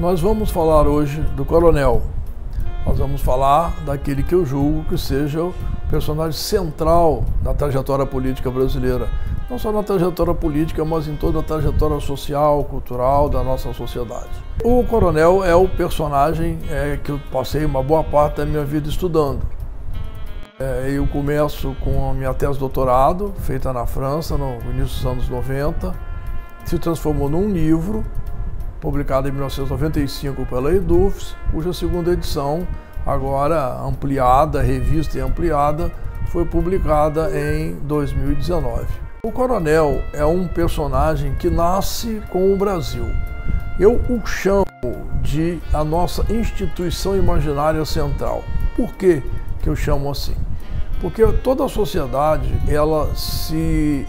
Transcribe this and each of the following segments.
Nós vamos falar hoje do Coronel. Nós vamos falar daquele que eu julgo que seja o personagem central da trajetória política brasileira. Não só na trajetória política, mas em toda a trajetória social, cultural da nossa sociedade. O Coronel é o personagem que eu passei uma boa parte da minha vida estudando. Eu começo com a minha tese de doutorado, feita na França, no início dos anos 90, se transformou num livro, publicado em 1995 pela Edufs, cuja segunda edição, agora ampliada, revista e ampliada, foi publicada em 2019. O Coronel é um personagem que nasce com o Brasil. Eu o chamo de a nossa instituição imaginária central. Por que eu chamo assim? Porque toda a sociedade ela se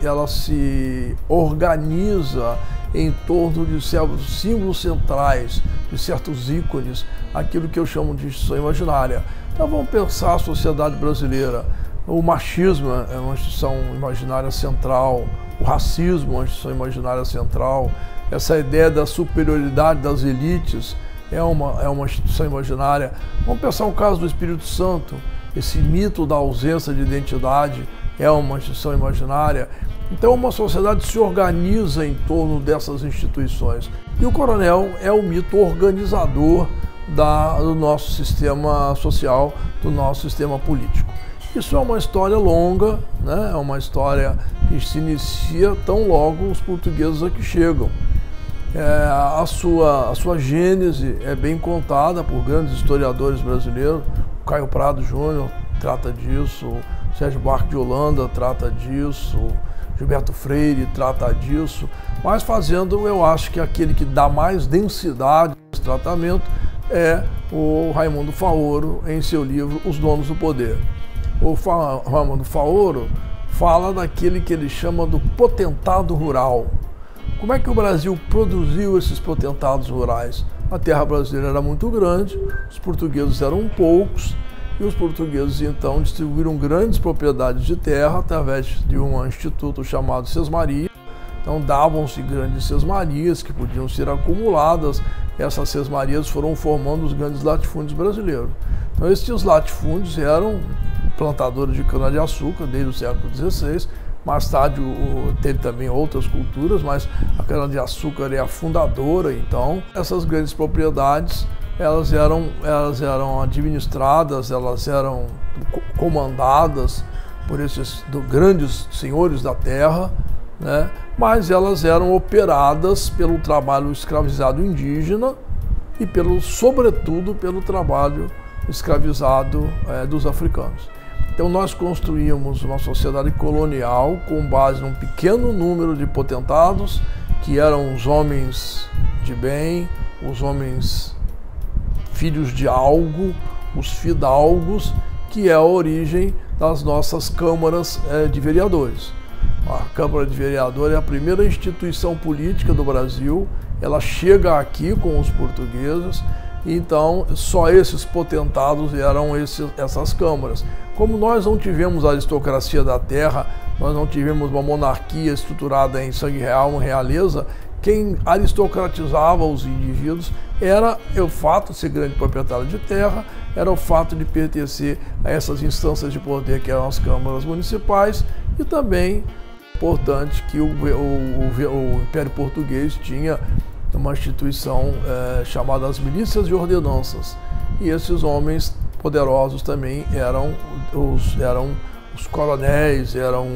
organiza em torno de certos símbolos centrais, de certos ícones, aquilo que eu chamo de instituição imaginária. Então vamos pensar a sociedade brasileira. O machismo é uma instituição imaginária central, o racismo é uma instituição imaginária central, essa ideia da superioridade das elites é uma instituição imaginária. Vamos pensar o caso do Espírito Santo, esse mito da ausência de identidade é uma instituição imaginária. Então uma sociedade se organiza em torno dessas instituições. E o Coronel é o mito organizador do nosso sistema social, do nosso sistema político. Isso é uma história longa, né? É uma história que se inicia tão logo os portugueses aqui chegam. A sua gênese é bem contada por grandes historiadores brasileiros. O Caio Prado Júnior trata disso, o Sérgio Buarque de Holanda trata disso, o Gilberto Freire trata disso, mas fazendo, eu acho que aquele que dá mais densidade nesse tratamento é o Raimundo Faoro em seu livro Os Donos do Poder. O Raimundo Faoro fala daquele que ele chama do potentado rural. Como é que o Brasil produziu esses potentados rurais? A terra brasileira era muito grande, os portugueses eram poucos, e os portugueses então distribuíram grandes propriedades de terra através de um instituto chamado sesmaria. Então davam-se grandes sesmarias que podiam ser acumuladas. Essas sesmarias foram formando os grandes latifúndios brasileiros. Então esses latifúndios eram plantadores de cana-de-açúcar desde o século XVI. Mais tarde teve também outras culturas, mas a cana-de-açúcar é a fundadora. Então essas grandes propriedades elas eram administradas, elas eram comandadas por esses grandes senhores da terra, né? Mas elas eram operadas pelo trabalho escravizado indígena e sobretudo pelo trabalho escravizado dos africanos. Então nós construímos uma sociedade colonial com base num pequeno número de potentados, que eram os homens de bem, os homens filhos de algo, os fidalgos, que é a origem das nossas câmaras de vereadores. A Câmara de Vereadores é a primeira instituição política do Brasil, ela chega aqui com os portugueses, então só esses potentados eram essas câmaras. Como nós não tivemos a aristocracia da terra, nós não tivemos uma monarquia estruturada em sangue real, uma realeza, quem aristocratizava os indivíduos era o fato de ser grande proprietário de terra, era o fato de pertencer a essas instâncias de poder que eram as câmaras municipais, e também importante que o Império Português tinha uma instituição chamada as milícias de ordenanças, e esses homens poderosos também eram os coronéis, eram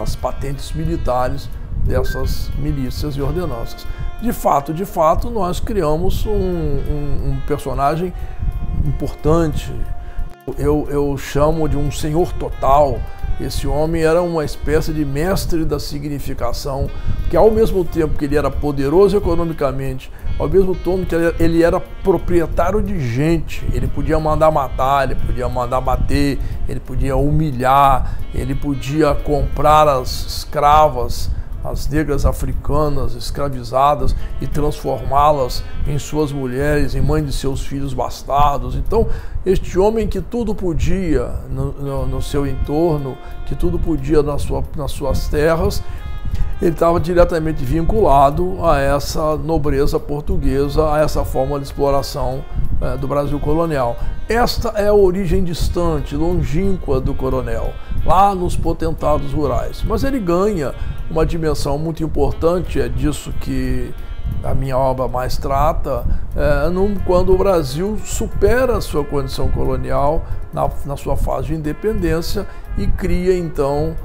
as patentes militares dessas milícias e ordenanças. De fato, nós criamos um personagem importante. Eu chamo de um senhor total. Esse homem era uma espécie de mestre da significação, que ao mesmo tempo que ele era poderoso economicamente, ao mesmo tempo que ele era proprietário de gente, ele podia mandar matar, ele podia mandar bater, ele podia humilhar, ele podia comprar as escravas, as negras africanas escravizadas e transformá-las em suas mulheres, em mãe de seus filhos bastardos. Então, este homem que tudo podia no seu entorno, que tudo podia nas suas terras, ele estava diretamente vinculado a essa nobreza portuguesa, a essa forma de exploração do Brasil colonial. Esta é a origem distante, longínqua do coronel, lá nos potentados rurais. Mas ele ganha uma dimensão muito importante, é disso que a minha obra mais trata, quando o Brasil supera a sua condição colonial na sua fase de independência e cria, então,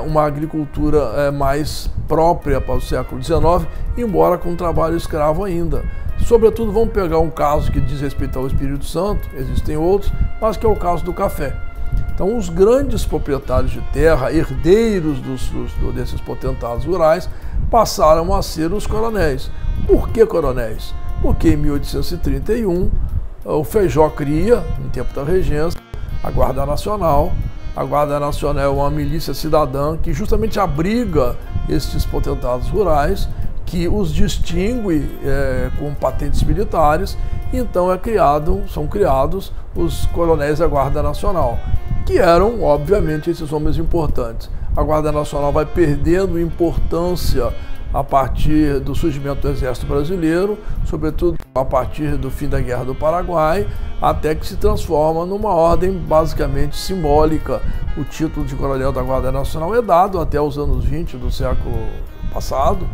uma agricultura mais própria para o século XIX, embora com trabalho escravo ainda. Sobretudo, vamos pegar um caso que diz respeito ao Espírito Santo, existem outros, mas que é o caso do café. Então, os grandes proprietários de terra, herdeiros desses potentados rurais, passaram a ser os coronéis. Por que coronéis? Porque em 1831 o Feijó cria, no tempo da regência, a Guarda Nacional. A Guarda Nacional é uma milícia cidadã que justamente abriga estes potentados rurais, que os distingue com patentes militares. Então são criados os coronéis da Guarda Nacional, que eram, obviamente, esses homens importantes. A Guarda Nacional vai perdendo importância a partir do surgimento do Exército Brasileiro, sobretudo a partir do fim da Guerra do Paraguai, até que se transforma numa ordem basicamente simbólica. O título de coronel da Guarda Nacional é dado até os anos 20 do século passado,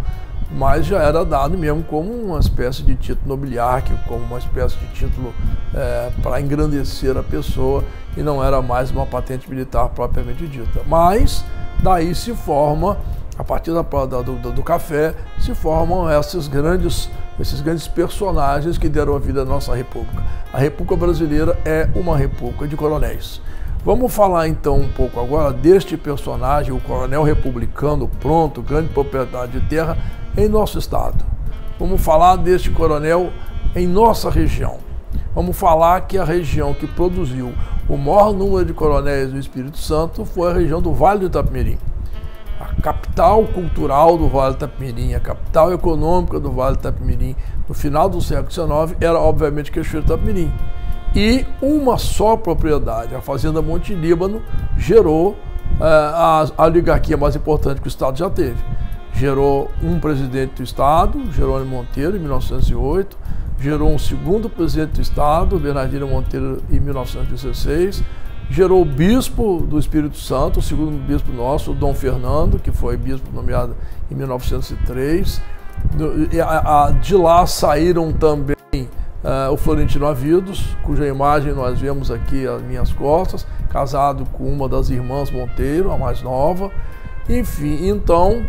mas já era dado mesmo como uma espécie de título nobiliárquico, como uma espécie de título para engrandecer a pessoa, e não era mais uma patente militar propriamente dita. Mas daí se forma, a partir do café, se formam esses grandes personagens que deram a vida à nossa República. A República Brasileira é uma república de coronéis. Vamos falar então um pouco agora deste personagem, o coronel republicano, pronto, grande propriedade de terra em nosso estado. Vamos falar deste coronel em nossa região. Vamos falar que a região que produziu o maior número de coronéis do Espírito Santo foi a região do Vale do Itapemirim. A capital cultural do Vale do Itapemirim, a capital econômica do Vale do Itapemirim, no final do século XIX, era obviamente Cachoeiro do Itapemirim. E uma só propriedade, a Fazenda Monte Líbano, gerou a oligarquia mais importante que o Estado já teve. Gerou um presidente do Estado, Jerônimo Monteiro, em 1908, gerou um segundo presidente do Estado, Bernardino Monteiro, em 1916, gerou o bispo do Espírito Santo, o segundo bispo nosso, Dom Fernando, que foi bispo nomeado em 1903. De lá saíram também o Florentino Avidos, cuja imagem nós vemos aqui às minhas costas, casado com uma das irmãs Monteiro, a mais nova. Enfim, então,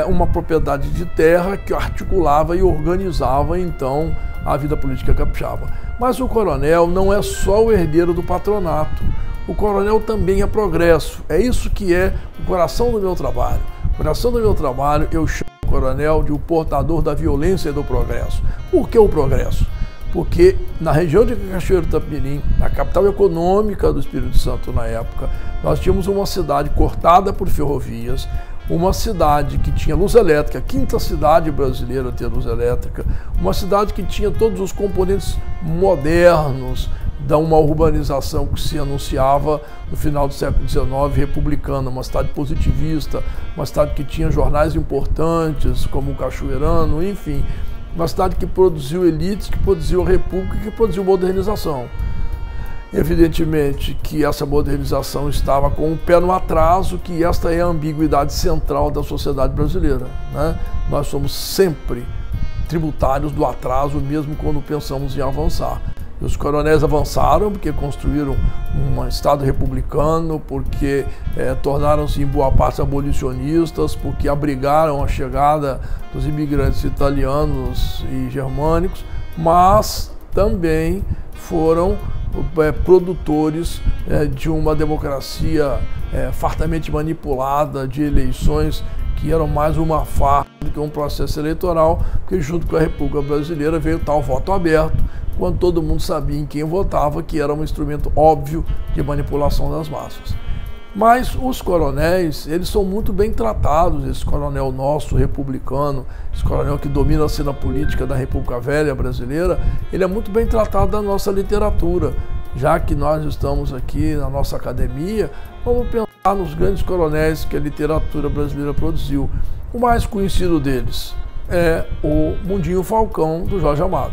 uma propriedade de terra que articulava e organizava, então, a vida política capixaba. Mas o coronel não é só o herdeiro do patronato. O coronel também é progresso. É isso que é o coração do meu trabalho. O coração do meu trabalho, eu chamo o coronel de o portador da violência e do progresso. Por que o progresso? Porque na região de Cachoeiro do Itapemirim, na capital econômica do Espírito Santo na época, nós tínhamos uma cidade cortada por ferrovias, uma cidade que tinha luz elétrica, a quinta cidade brasileira a ter luz elétrica, uma cidade que tinha todos os componentes modernos de uma urbanização que se anunciava no final do século XIX, republicana, uma cidade positivista, uma cidade que tinha jornais importantes, como o Cachoeirano, enfim, uma cidade que produziu elites, que produziu a República e que produziu modernização. Evidentemente que essa modernização estava com o pé no atraso, que esta é a ambiguidade central da sociedade brasileira, né? Nós somos sempre tributários do atraso, mesmo quando pensamos em avançar. E os coronéis avançaram porque construíram um Estado republicano, porque tornaram-se em boa parte abolicionistas, porque abrigaram a chegada dos imigrantes italianos e germânicos, mas também foram produtores de uma democracia fartamente manipulada, de eleições que eram mais uma farsa do que um processo eleitoral, porque junto com a República Brasileira veio o tal voto aberto, quando todo mundo sabia em quem votava, que era um instrumento óbvio de manipulação das massas. Mas os coronéis, eles são muito bem tratados, esse coronel nosso, republicano, esse coronel que domina a cena política da República Velha brasileira, ele é muito bem tratado na nossa literatura. Já que nós estamos aqui na nossa academia, vamos pensar nos grandes coronéis que a literatura brasileira produziu. O mais conhecido deles é o Mundinho Falcão, do Jorge Amado.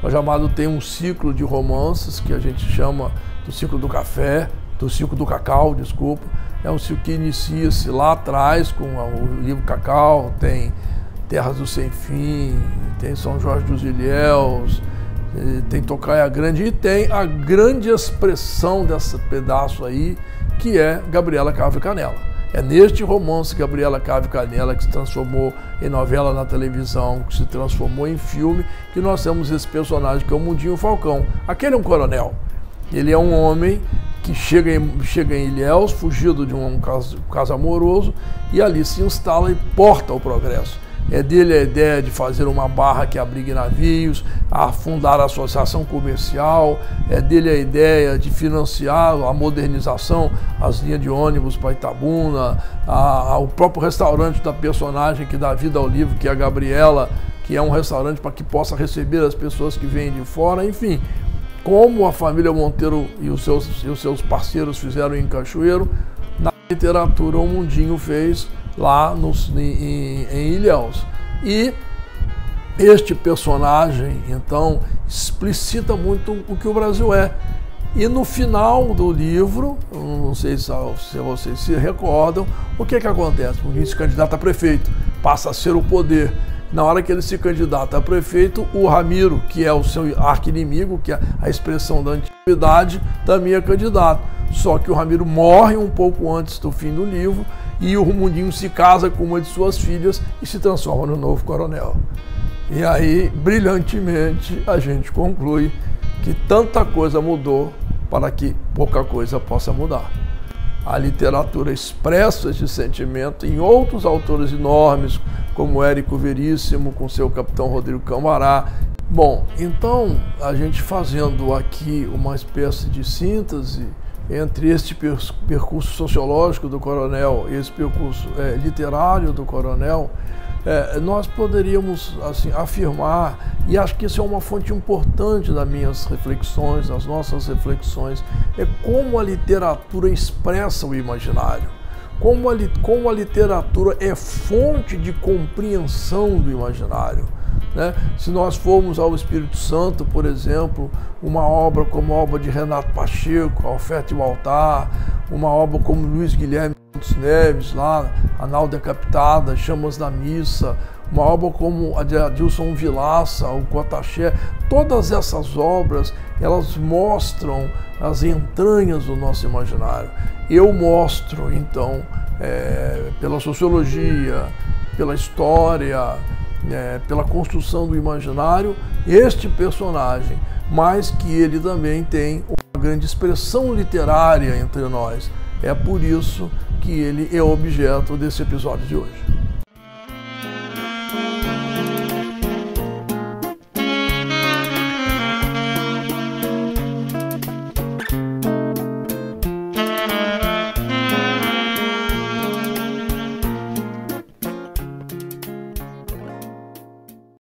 Jorge Amado tem um ciclo de romances que a gente chama do ciclo do café, do ciclo do cacau, desculpa. É um ciclo que inicia-se lá atrás com o livro Cacau, tem Terras do Sem Fim, tem São Jorge dos Ilhéus, tem Tocaia Grande e tem a grande expressão desse pedaço aí, que é Gabriela Cravo e Canela. É neste romance Gabriela Cravo e Canela, que se transformou em novela na televisão, que se transformou em filme, que nós temos esse personagem que é o Mundinho Falcão. Aquele é um coronel. Ele é um homem que chega em Ilhéus, fugido de um caso amoroso, e ali se instala e porta o progresso. É dele a ideia de fazer uma barra que abrigue navios, a fundar a associação comercial, é dele a ideia de financiar a modernização, as linhas de ônibus para Itabuna, o próprio restaurante da personagem que dá vida ao livro, que é a Gabriela, que é um restaurante para que possa receber as pessoas que vêm de fora, enfim. Como a família Monteiro e os seus parceiros fizeram em Cachoeiro, na literatura o Mundinho fez lá em Ilhéus. E este personagem, então, explicita muito o que o Brasil é. E no final do livro, não sei se vocês se recordam, o que acontece? O Mundinho se candidata a prefeito, passa a ser o poder. Na hora que ele se candidata a prefeito, o Ramiro, que é o seu arqui-inimigo, que é a expressão da antiguidade, também é candidato. Só que o Ramiro morre um pouco antes do fim do livro e o Mundinho se casa com uma de suas filhas e se transforma no novo coronel. E aí, brilhantemente, a gente conclui que tanta coisa mudou para que pouca coisa possa mudar. A literatura expressa esse sentimento em outros autores enormes, como Érico Veríssimo, com seu Capitão Rodrigo Cambará. Bom, então, a gente fazendo aqui uma espécie de síntese entre este percurso sociológico do coronel e esse percurso literário do coronel, nós poderíamos assim, afirmar, e acho que isso é uma fonte importante das minhas reflexões, das nossas reflexões, é como a literatura expressa o imaginário, como a literatura é fonte de compreensão do imaginário. Né? Se nós formos ao Espírito Santo, por exemplo, uma obra como a obra de Renato Pacheco, A Oferta e o Altar, uma obra como Luiz Guilherme Neves, lá, A Nau Decapitada, Chamas da Missa, uma obra como a de Adilson Vilaça, O Cotaxé, todas essas obras, elas mostram as entranhas do nosso imaginário. Eu mostro, então, pela sociologia, pela história, pela construção do imaginário, este personagem, mas que ele também tem uma grande expressão literária entre nós. É por isso que ele é objeto desse episódio de hoje.